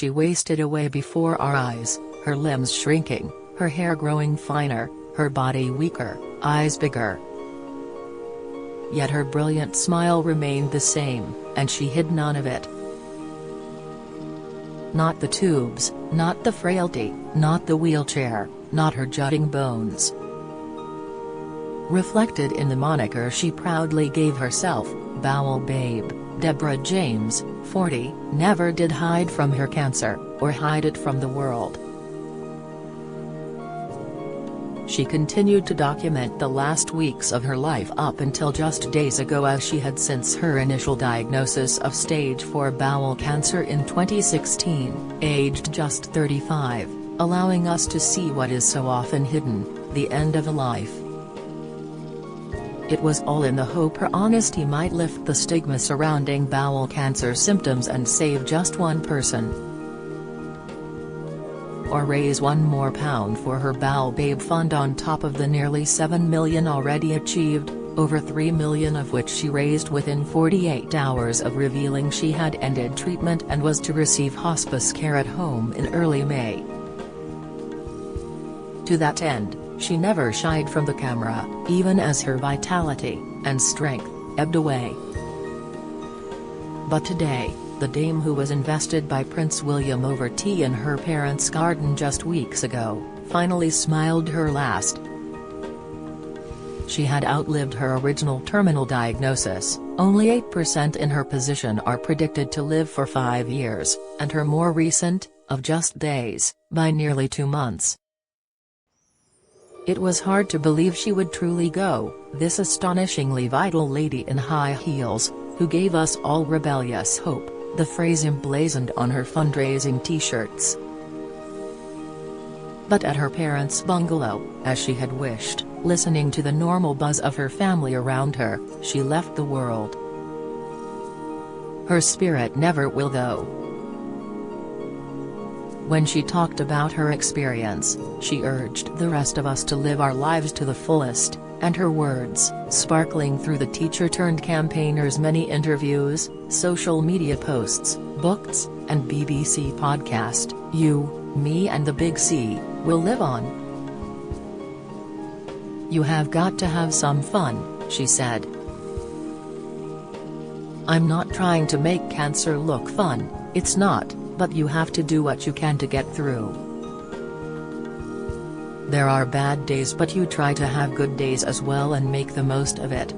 She wasted away before our eyes, her limbs shrinking, her hair growing finer, her body weaker, eyes bigger. Yet her brilliant smile remained the same, and she hid none of it. Not the tubes, not the frailty, not the wheelchair, not her jutting bones. Reflected in the moniker she proudly gave herself, Bowel Babe, Deborah James, 40, never did hide from her cancer, or hide it from the world. She continued to document the last weeks of her life up until just days ago, as she had since her initial diagnosis of stage 4 bowel cancer in 2016, aged just 35, allowing us to see what is so often hidden, the end of a life. It was all in the hope her honesty might lift the stigma surrounding bowel cancer symptoms and save just one person. Or raise one more pound for her Bowel Babe fund on top of the nearly $7 million already achieved, over $3 million of which she raised within 48 hours of revealing she had ended treatment and was to receive hospice care at home in early May. To that end, she never shied from the camera, even as her vitality and strength ebbed away. But today, the dame who was invested by Prince William over tea in her parents' garden just weeks ago, finally smiled her last. She had outlived her original terminal diagnosis, only 8% in her position are predicted to live for 5 years, and her more recent, of just days, by nearly 2 months. It was hard to believe she would truly go, this astonishingly vital lady in high heels, who gave us all rebellious hope, the phrase emblazoned on her fundraising t-shirts. But at her parents' bungalow, as she had wished, listening to the normal buzz of her family around her, she left the world. Her spirit never will, though. When she talked about her experience, she urged the rest of us to live our lives to the fullest, and her words, sparkling through the teacher-turned-campaigners' many interviews, social media posts, books, and BBC podcast, "You, me and the Big C, will live on. You have got to have some fun," she said. "I'm not trying to make cancer look fun, it's not, but you have to do what you can to get through. There are bad days, but you try to have good days as well and make the most of it."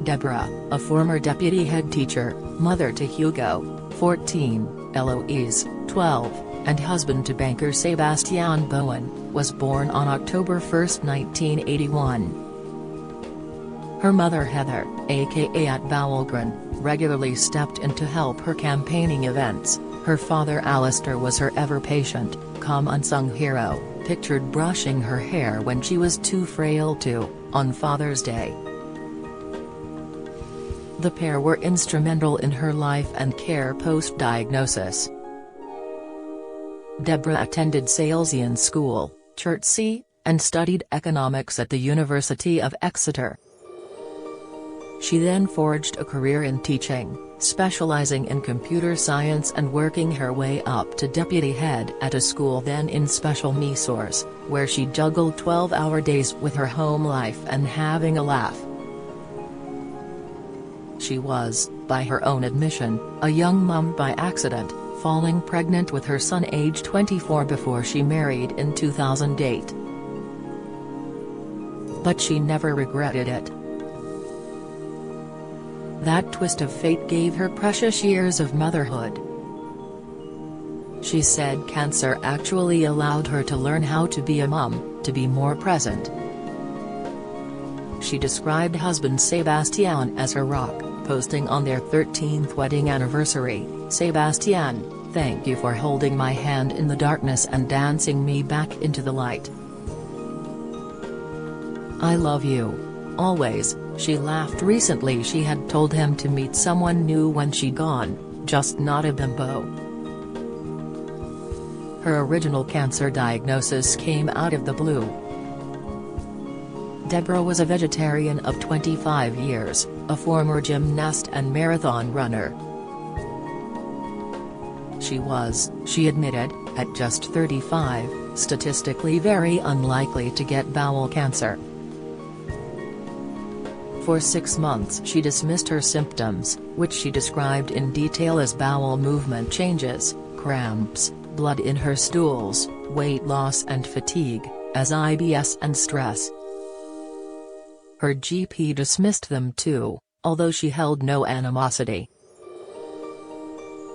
Deborah, a former deputy head teacher, mother to Hugo, 14, Eloise, 12, and husband to banker Sebastian Bowen, was born on October 1, 1981. Her mother Heather, aka at Bowelgren, regularly stepped in to help her campaigning events. Her father Alistair was her ever-patient, calm unsung hero, pictured brushing her hair when she was too frail to, on Father's Day. The pair were instrumental in her life and care post-diagnosis. Deborah attended Salesian School, Chertsey, and studied economics at the University of Exeter. She then forged a career in teaching, specializing in computer science and working her way up to deputy head at a school then in special resource, where she juggled 12-hour days with her home life and having a laugh. She was, by her own admission, a young mum by accident, falling pregnant with her son aged 24 before she married in 2008. But she never regretted it. That twist of fate gave her precious years of motherhood. She said cancer actually allowed her to learn how to be a mum, to be more present. She described husband Sebastian as her rock, posting on their 13th wedding anniversary, "Sebastian, thank you for holding my hand in the darkness and dancing me back into the light. I love you. Always." She laughed. Recently she had told him to meet someone new when she'd gone, just not a bimbo. Her original cancer diagnosis came out of the blue. Deborah was a vegetarian of 25 years, a former gymnast and marathon runner. she was, she admitted, at just 35, statistically very unlikely to get bowel cancer. For 6 months she dismissed her symptoms, which she described in detail as bowel movement changes, cramps, blood in her stools, weight loss and fatigue, as IBS and stress. Her GP dismissed them too, although she held no animosity.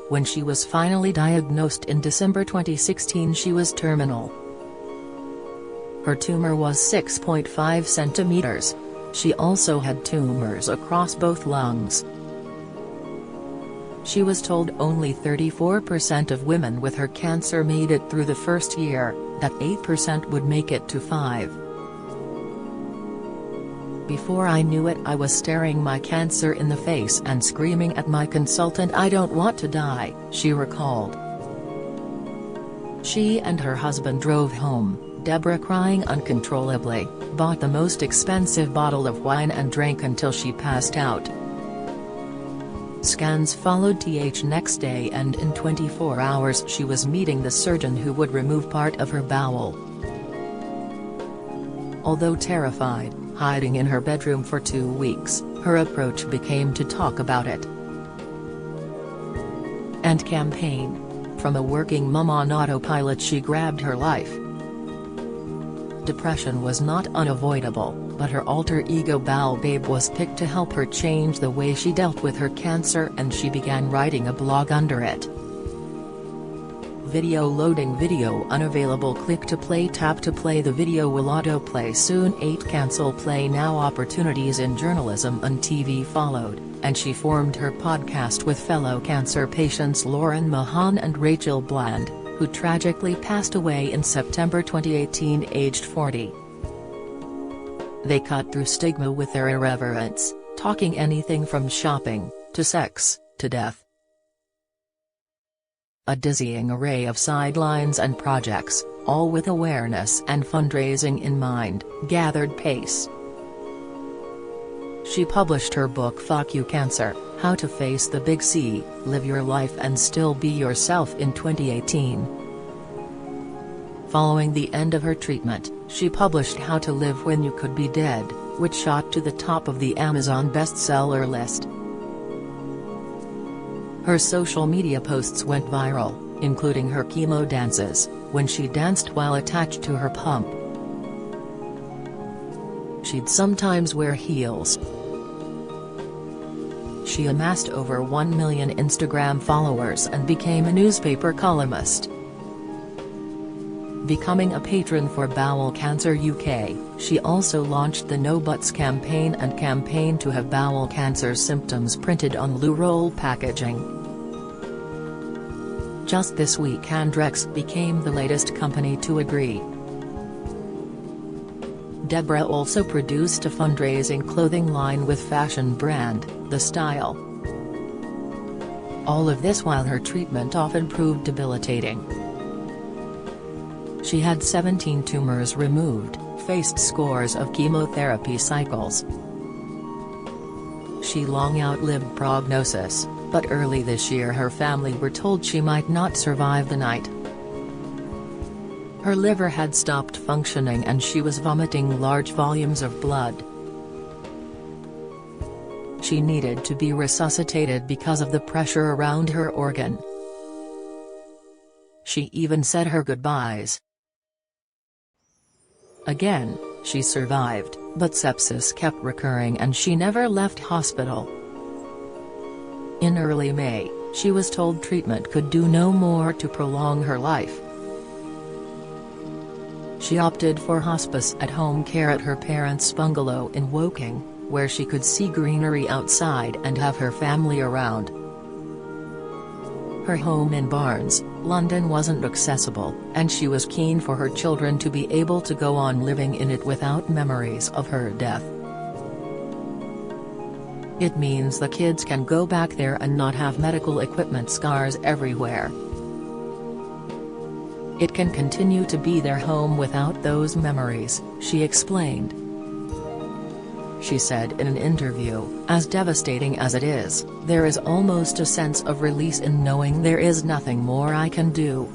When she was finally diagnosed in December 2016, she was terminal. Her tumor was 6.5 centimeters. She also had tumors across both lungs. She was told only 34% of women with her cancer made it through the first year, that 8% would make it to 5. Before I knew it, I was staring my cancer in the face and screaming at my consultant, "I don't want to die," she recalled. She and her husband drove home, Deborah crying uncontrollably, bought the most expensive bottle of wine and drank until she passed out. Scans followed next day, and in 24 hours she was meeting the surgeon who would remove part of her bowel. Although terrified, hiding in her bedroom for 2 weeks, her approach became to talk about it and campaign. From a working mum on autopilot, she grabbed her life. Depression was not unavoidable, but her alter ego Bowel Babe was picked to help her change the way she dealt with her cancer, and she began writing a blog under it. Video loading. Video unavailable. Click to play. Tap to play. The video will autoplay soon. 8 Cancel Play Now. Opportunities in journalism and TV followed, and she formed her podcast with fellow cancer patients Lauren Mahan and Rachel Bland, who tragically passed away in September 2018 aged 40. They cut through stigma with their irreverence, talking anything from shopping, to sex, to death. A dizzying array of sidelines and projects, all with awareness and fundraising in mind, gathered pace. She published her book Fuck You Cancer, How to Face the Big C, Live Your Life and Still Be Yourself in 2018. Following the end of her treatment, she published How to Live When You Could Be Dead, which shot to the top of the Amazon bestseller list. Her social media posts went viral, including her chemo dances, when she danced while attached to her pump. She'd sometimes wear heels. She amassed over 1 million Instagram followers and became a newspaper columnist. Becoming a patron for Bowel Cancer UK, she also launched the No Buts campaign and campaign to have bowel cancer symptoms printed on loo roll packaging. Just this week Andrex became the latest company to agree. Deborah also produced a fundraising clothing line with fashion brand, The Style. All of this while her treatment often proved debilitating. She had 17 tumors removed, faced scores of chemotherapy cycles. She long outlived prognosis, but early this year her family were told she might not survive the night. Her liver had stopped functioning and she was vomiting large volumes of blood. She needed to be resuscitated because of the pressure around her organ. She even said her goodbyes. Again, she survived, but sepsis kept recurring and she never left hospital. In early May, she was told treatment could do no more to prolong her life. She opted for hospice at home care at her parents' bungalow in Woking, where she could see greenery outside and have her family around. Her home in Barnes, London wasn't accessible, and she was keen for her children to be able to go on living in it without memories of her death. It means the kids can go back there and not have medical equipment scars everywhere. It can continue to be their home without those memories, she explained. she said in an interview. "As devastating as it is, there is almost a sense of release in knowing there is nothing more I can do."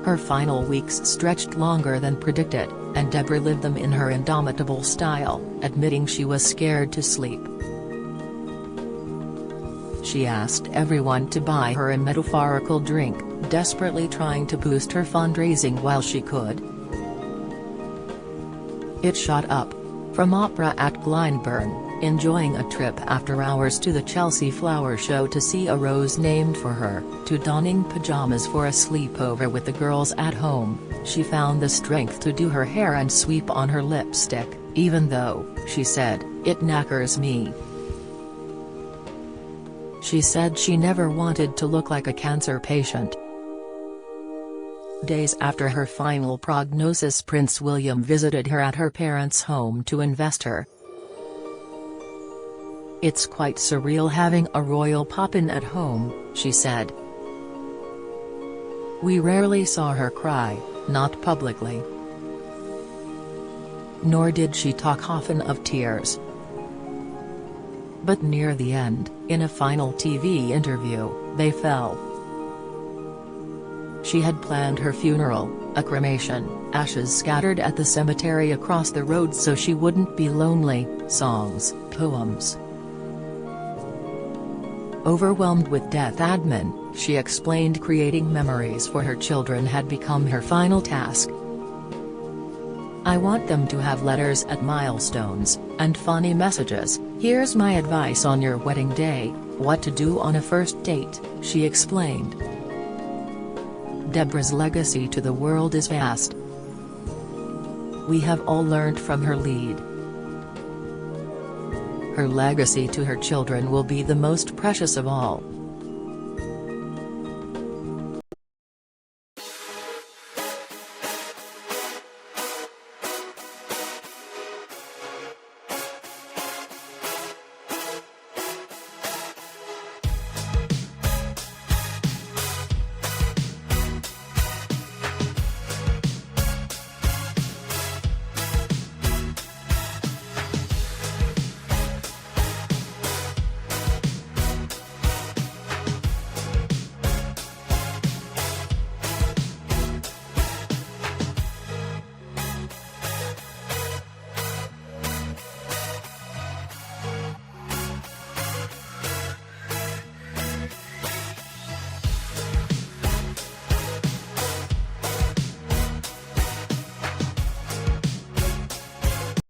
Her final weeks stretched longer than predicted, and Deborah lived them in her indomitable style, admitting she was scared to sleep. She asked everyone to buy her a metaphorical drink, desperately trying to boost her fundraising while she could. It shot up. From opera at Glyndebourne, enjoying a trip after hours to the Chelsea Flower Show to see a rose named for her, to donning pajamas for a sleepover with the girls at home, she found the strength to do her hair and sweep on her lipstick, even though, she said, "it knackers me." She said she never wanted to look like a cancer patient. Days after her final prognosis, Prince William visited her at her parents' home to invest her. "It's quite surreal having a royal pop-in at home," she said. "We rarely saw her cry, not publicly. Nor did she talk often of tears. But near the end, in a final TV interview, they fell." She had planned her funeral, a cremation, ashes scattered at the cemetery across the road so she wouldn't be lonely, songs, poems. Overwhelmed with death admin, she explained creating memories for her children had become her final task. "I want them to have letters at milestones, and funny messages. Here's my advice on your wedding day, what to do on a first date," she explained. Deborah's legacy to the world is vast. We have all learned from her lead. Her legacy to her children will be the most precious of all.